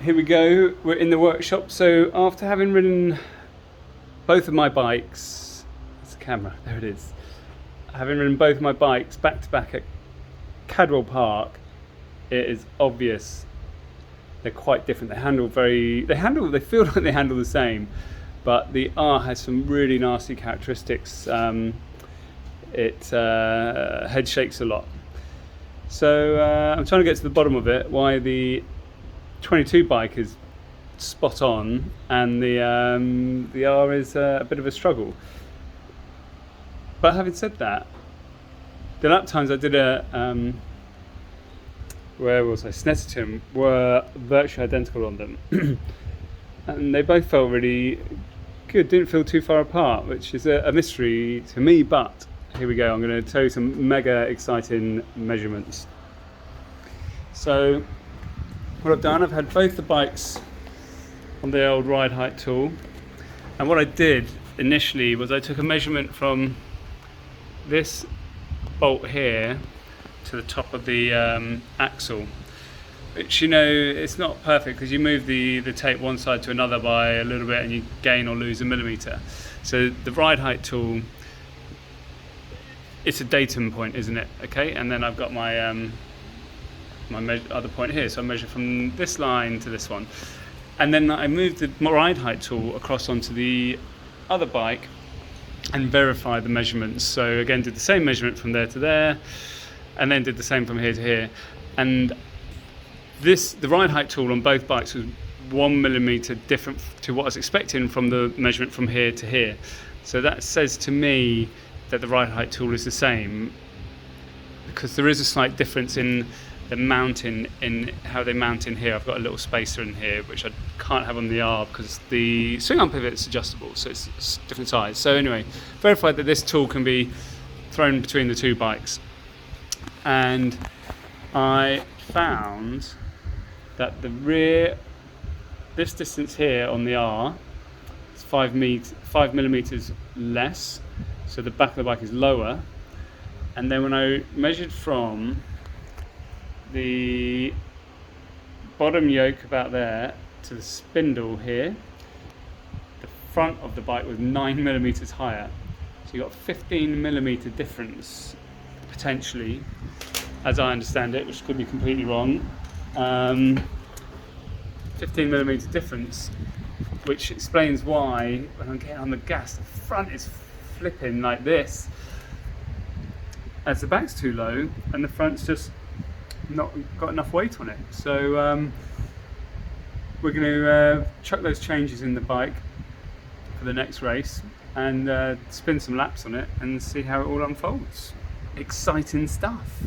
here we go, we're in the workshop. So after having ridden both of my bikes, that's the camera, there it is. Having ridden both of my bikes back to back at Cadwell Park, it is obvious they're quite different. They feel like they handle the same, but the R has some really nasty characteristics. It head shakes a lot. So I'm trying to get to the bottom of it, why the 22 bike is spot on and the R is a bit of a struggle. But having said that, the lap times I did Snetterton were virtually identical on them. And they both felt really good, didn't feel too far apart, which is a mystery to me, but here we go. I'm going to tell you some mega exciting measurements. So what I've done, I've had both the bikes on the old ride height tool, and what I did initially was I took a measurement from this bolt here to the top of the axle, which, you know, it's not perfect because you move the tape one side to another by a little bit and you gain or lose a millimetre. So the ride height tool, it's a datum point, isn't it? Okay, and then I've got my other point here, so I measure from this line to this one, and then I moved the ride height tool across onto the other bike and verified the measurements. So again, did the same measurement from there to there, and then did the same from here to here. And the ride height tool on both bikes was 1 millimeter different to what I was expecting from the measurement from here to here. So that says to me that the ride height tool is the same, because there is a slight difference in the mounting, in how they mount in here. I've got a little spacer in here which I can't have on the R because the swing arm pivot is adjustable, so it's different size. So anyway, verified that this tool can be thrown between the two bikes, and I found that the rear, this distance here on the R is 5 millimeters less, so the back of the bike is lower. And then when I measured from the bottom yoke about there to the spindle here, the front of the bike was 9 millimeters higher. So you got a 15 millimeter difference potentially, as I understand it, which could be completely wrong. 15 millimeter difference, which explains why when I'm getting on the gas, the front is flipping like this as the back's too low and the front's just not got enough weight on it. So we're going to chuck those changes in the bike for the next race and spin some laps on it and see how it all unfolds. Exciting stuff.